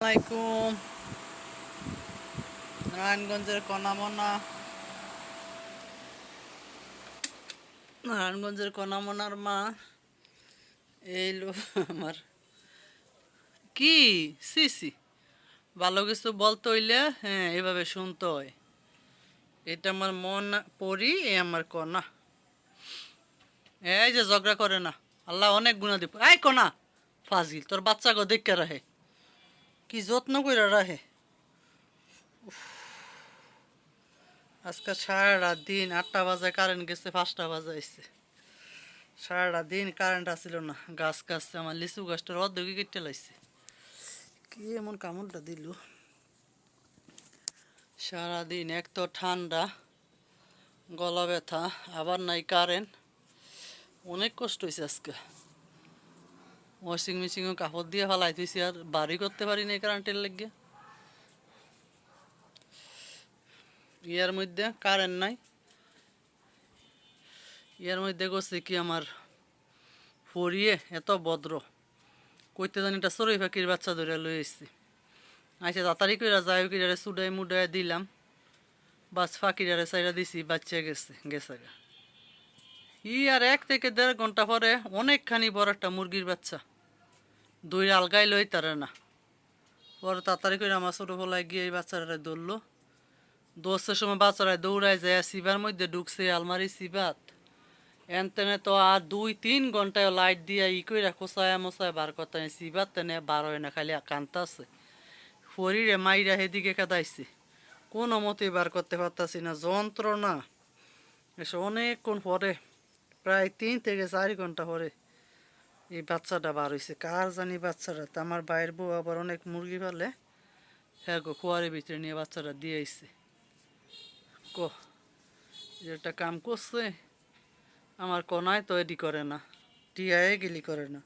আলাইকুম। নারায়ণগঞ্জের কনামনার মা এইলো আমার কি সিসি ভালো কিছু বলতে হইলে হ্যাঁ এভাবে শুনতে হয়। এটা আমার মন পড়ি আমার কনা, এই যে ঝগড়া করে না, আল্লাহ অনেক গুণা দিব। এই কনা ফাজিল, তোর বাচ্চা গো দেখে রাহে, কি যত্ন করে রাহে। আজকে সারা দিন 8টা বাজে কারেন্ট গেছে, 5টা বাজে আইছে। সারাটা দিন কারেন্ট আসছিল না, গাছ কাটছে, আমার লিচু গাছটার অর্ধেকই কেটে লাইছে। কি এমন কামড়টা দিল। সারাদিন এক তো ঠান্ডা, গলা ব্যথা, আবার নাই কারেন্ট, অনেক কষ্ট হয়েছে আজকে। ওয়াশিং মেশিনও কাপড় দিয়ে ফেলাই দিয়েছি, আর বাড়ি করতে পারি না কারেন্টের লেগে। ইয়ার মধ্যে কারেন্ট নাই, ইয়ার মধ্যে করছে কি আমার পরিয়ে এত ভদ্র, কইতে জানি এটা চড়ুই পাখির বাচ্চা ধরে লই এসছি। আচ্ছা তাড়াতাড়ি করে যাই কিরারে চুডাই মুডাই দিলাম, বাস ফাঁকিরারে চাইরা দিছি, বাচ্চা গেছে গা। আর 1 থেকে 1.5 ঘন্টা পরে অনেকখানি বড় একটা মুরগির বাচ্চা দুই আলগাই লই তারে না। পরে তাড়াতাড়ি করে আমার ছোটো ফলায় গিয়ে এই বাচ্চারা ধরলো। দোষের সময় বাচ্চারা দৌড়ায় যায় সিবার মধ্যে ঢুকছে, আলমারি সিবাত এনতেনে তো আর 2-3 ঘন্টায় লাইট দিয়ে কইরা কোচায় মোচায় বার করতে সিবাত তেনে বার হয় না, খালি কান্তাছে। শরীরে মাইরা সেদিকে কাদাইছে, কোনো মতেই বার করতে পারতাছি না, যন্ত্রণা। এসে অনেকক্ষণ পরে, প্রায় 3 থেকে 4 ঘন্টা পরে এই বাচ্চাটা বার হয়েছে। কার জানি বাচ্চাটা, তা আমার বাইরের বউ আবার অনেক মুরগি পালে, হ্যাঁ গো খোয়ারের ভিতরে নিয়ে বাচ্চাটা দিয়ে আইছে। একটা কাম করছে আমার কনায় তো এডি করে না, টিয়ায় গিলি করে না,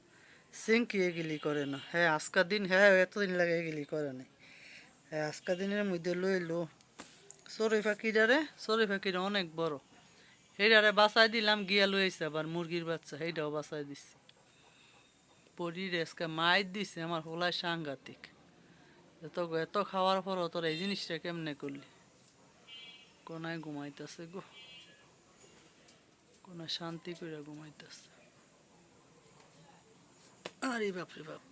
সিঙ্কিয়ে গিলি করে না। হ্যাঁ আজকার দিন, হ্যাঁ এতদিন লাগে গিলি করে নাই। হ্যাঁ আজকার দিনের মধ্যে লইলো চড়ুই পাখিটা অনেক বড়, সেইটারে বাঁচাই দিলাম, গিয়া লইছে আবার মুরগির বাচ্চা, সেইটাও বাঁচাই দিছি। পরি রেসকে মাইর দিছে আমার হোলায় সাংঘাতিক। এত খাওয়ার পরও তোর এই জিনিসটা কেমনে করলি। কোনায় ঘুমাইতেছে গো, কোনায় শান্তি করে ঘুমাইতেছে। আরে বাপরে বাপ,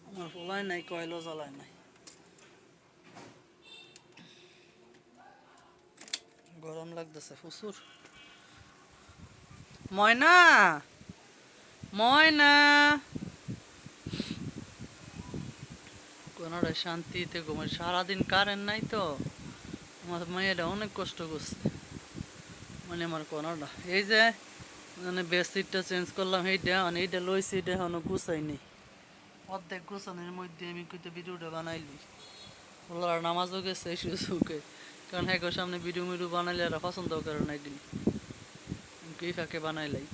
আমার হোলায় নাই, কয়লো জ্বালায় নাই, গরম লাগতেছে প্রচুর। ময়না ময়না কোনোটা শান্তিতে ঘুমাই, সারাদিন কারেন্ট নাই তো আমার মেয়েটা অনেক কষ্ট করছে। মানে আমার কোনোটা এই যে মানে বেডশিটটা চেঞ্জ করলাম, এইটা লইছি, এটা এখনো গুছাই নেই। অর্ধেক গুছানোর মধ্যে আমি কিন্তু ভিডিওটা বানাইলি, ওলার নামাজও গেছে সুযোগে, কারণ হ্যাঁ সামনে ভিডিও বানাইলে এরা পছন্দ করে না, এগুলি কি ফাঁকে বানাইলাই।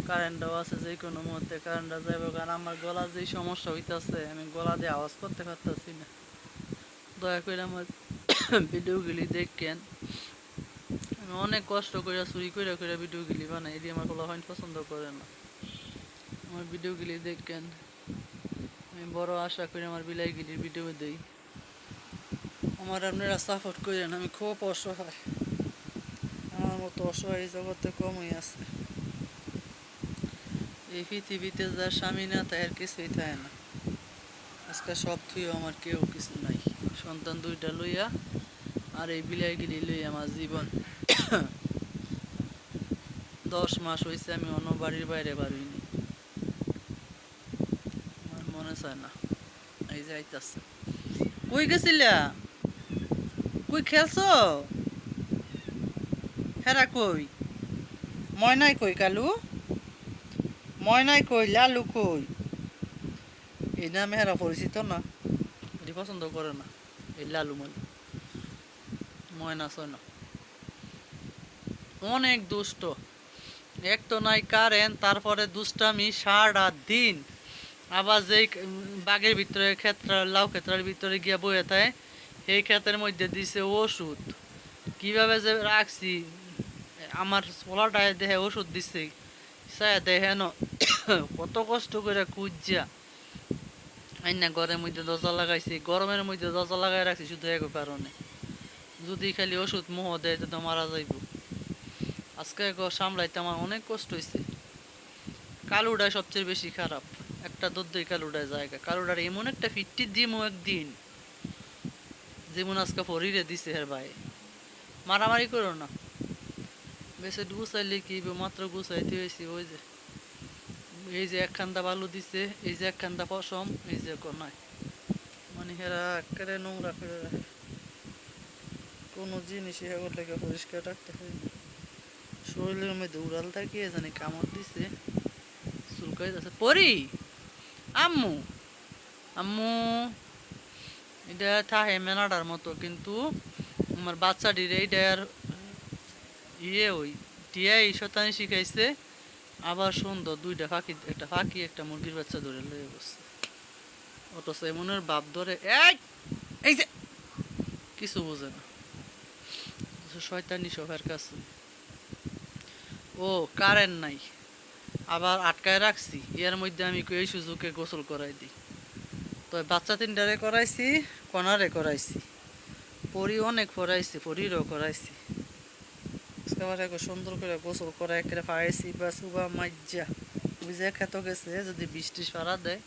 কারেন্টটাও আছে, যে কোনো মুহূর্তে কারেন্টটা যাবে, কারণ আমার গলা যেই সমস্যা হইতেছে, আমি গলা দিয়ে আওয়াজ করতে পারতেছি না। দয়া করে আমার ভিডিওগুলি দেখেন, আমি অনেক কষ্ট করে চুরি করে ভিডিওগুলি বানাই, এটি আমার কোনো হয় পছন্দ করে না। আমার ভিডিওগুলি দেখেন, আমি বড় আশা করি আমার বিলাইগুলির ভিডিও দিই, আমার আপনারা সাপোর্ট করেন। আমি খুব অসহায়, আমার মতো অসহায় জগতে কমই আছে। এই পৃথিবীতে যার স্বামী না তার কিছুই থাকে না। আজকে সব থুইও আমার কেউ কিছু নাই, সন্তান 2টা লইয়া আর এই বিলাইগিরি লইয়া আমার জীবন। 10 মাস হয়েছে আমি অন্য বাড়ির বাইরে বাড়িনি, আমার মনে চায় না। এই যে আইতাছে, কই গেছিলা, কই খেলছো, হেরা কই, ময়নাই কই, কালু ময়নাই কই, লালু কই। এই নামে হেরা পরিচিত না, এটি পছন্দ করে না এই লালু ময়না সয়না, অনেক দুষ্ট। এক তো নাই কারেন্ট, তারপরে দুষ্টামি সারা দিন। আবার যেই বাগের ভিতরে লাউ ক্ষেত্রের ভিতরে গিয়া বয়ে থাকে, সেই ক্ষেতের মধ্যে দিছে ওষুধ, কিভাবে যে রাখছি আমার ছোলাটায় দেহে ওষুধ দিছে, দেখে কত কষ্ট করে খুঁজা আইনা ঘরের মধ্যে দরজা লাগাইছি, গরমের মধ্যে দরজা লাগাই রাখছি শুধু এক কারণে, যদি খালি ওষুধ মোহ দেয় তো মারা যাইব। আজকে ঘর সামলাইতে আমার অনেক কষ্ট হয়েছে। কালুডায় সবচেয়ে বেশি খারাপ, একটা দদ্দই কালুডায় জায়গা, কালুডার এমন একটা ফিটটি দিমো একদিন, যেমন আজকে ফরিরে দিছে হের ভাই। মারামারি করো না, বেশি গুছাইলে কি মাত্র গুছাইতে হয়েছি। ওই যে এই যে একখান্দা বালু দিছে, এই যে একখান্দা পশম, এই যে নাই, মানে হেরা একেবারে নোংরা করে রাখে। কোনো জিনিস এগুলো লেগে পরিষ্কার রাখতে হয় না। শরীরের মধ্যে উড়াল থাকিয়ে জানি কামড় দিছে, চুলকাই যাচ্ছে। পরি আম্মু, আম্মু এটা থাহে মেনাডার মতো, কিন্তু আমার বাচ্চাটির এইটার ওই টিয়াই শতানি শিখাইছে। আবার সুন্দর দুইটা ফাঁকি, একটা ফাঁকি একটা মুরগির বাচ্চা ধরে লয়ে বসছে। অথচ এমনের বাপ ধরে এই যে কিছু বোঝে না, শয়তানি সবার কাছে। ও কারেন্ট নাই, আবার আটকায় রাখছি, এর মধ্যে আমি এই সুযোগে গোসল করাই দিই। তো বাচ্চা তিনটারে করাইছি, কনারে করাইছি, পরি অনেক পড়াইছি, পরিরও করাইছি। আবার সুন্দর করে গোসল করে একেবারে পাইছি বা সুবা মাইজা বুঝে খেত গেছে। যদি বৃষ্টি সারা দেয়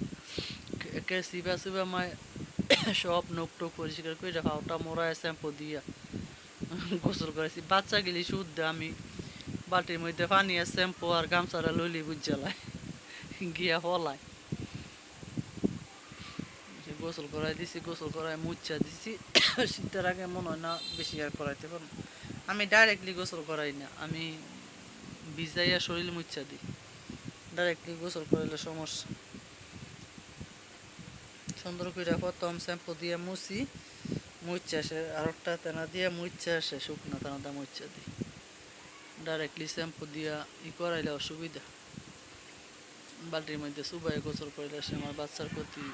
একে সিবা সুবা মাই সব নোক টোক পরিষ্কার করে হাওটা মোড়ায় শ্যাম্পু দিয়া গোসল করেছি। বাচ্চা গেলি শুদ্ধ আমি বাটির মধ্যে পানি আর শ্যাম্পু আর গামছারা লইলি বুঝালাই গিয়া হলায় গোসল করাই দিছি, গোসল করাই মুচ্ছা দিছি। শীতের আগে মনে হয় না বেশি আর করাইতে পারবো। আমি ডাইরেক্টলি গোসল করাই না, আমি ভিজাইয়া শরীর মুচ্ছা দিই। ডাইরেক্টলি গোসল করাইলে সমস্যা। সুন্দর করে প্রথম শ্যাম্পু দিয়ে মুছি, মুচ্ছা আসে আরেকটা তেনা দিয়ে মুচ্ছা আসে, শুকনো তেনাটা মুচ্ছা দিই। ডাইরেক্টলি শ্যাম্পু দিয়া করাইলে অসুবিধা। বালতির মধ্যে সুবাই গোসল করিলে সে আমার বাচ্চার ক্ষতি।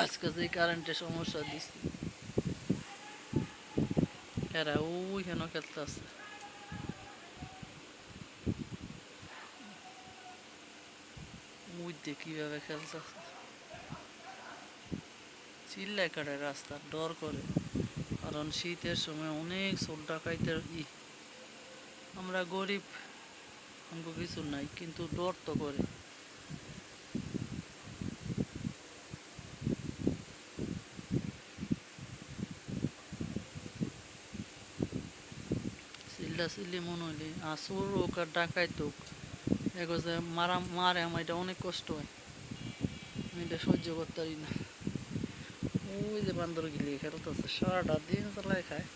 আজকে যে কারেন্টের সমস্যা দিচ্ছি, এরা ওই হেন খেলতে আছে। মুইতে কিভাবে খেলতে আছে, চিল্লায় কাটে, রাস্তা ডর করে। কারণ শীতের সময় অনেক চোর ডাকাইতের আমরা গরিব, আমাকে কিছু নাই, কিন্তু ডর তো করে। চিল্লা চিল্লি মনে হইলে আসর হোক আর ডাকাইত হোক, এগো যে মারে আমার এটা অনেক কষ্ট হয়, আমি এটা সহ্য করতে পারি না। ওই যে বান্দর গিলি খেলতেছে, সারাটা দিন চালায় খায়।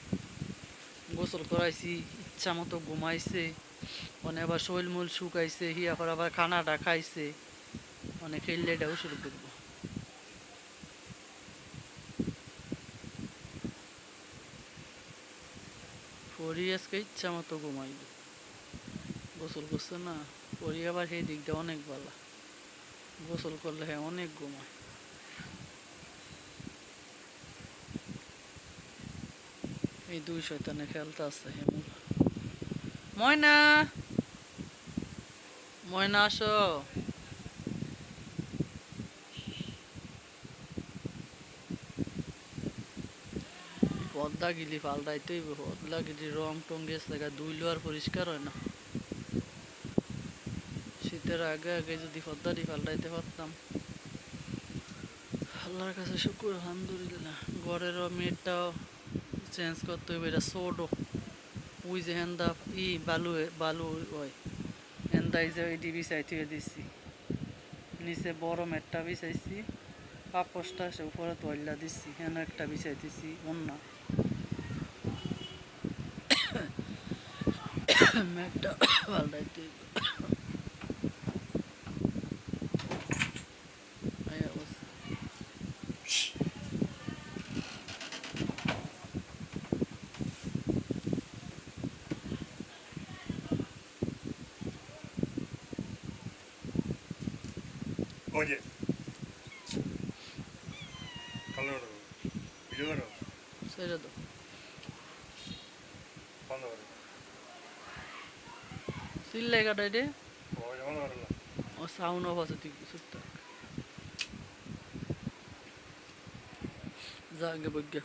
গোসল করাইছি, ইচ্ছা মতো ঘুমাইছে, মানে আবার শৈল মূল শুকাইছে, হিয়া করে আবার খানাটা খাইছে, মানে খেললে এটাও শুরু করবো। পরি আজকে ইচ্ছা মতো ঘুমাইবে, গোসল করছে না। পরি আবার সেই দিকটা অনেক ভালো, গোসল করলে হ্যাঁ অনেক ঘুমায়। এই দুই শয়তানে খেলতে আছে। ময়না, ময়না আসো। পদ্মা গিলি পাল্টাইতেই, পদ্মা গিলি রং টং গেছে, ধুইলো আর পরিষ্কার হয় না। শীতের আগে আগে যদি পদ্মাটি পাল্টাইতে পারতাম। আল্লাহর কাছে শুকুর আলহামদুলিল্লাহ। ঘরেরও মেয়েটাও চেঞ্জ করতে হবে, এটা ছোটো। ওই যে হেন্দা বালু বালু হয়, হেন্দা এই যে ওইটি বিছাই থুয়ে দিচ্ছি, নিচে বড় মেটটা বিছাইছি, পাপসটা সে উপরে তৈলা দিচ্ছি, হেন একটা বিছাই দিচ্ছি অন্য মেটটা পাল্টাইতে। Oye, calor, video করো, সেটা তো বন্ধ করো, চিল্লাই কাটাই রে। বন্ধ করো না। ও সাউন্ড অফ আছে তুই চুপ থাক। যা আগে বৈজ্ঞা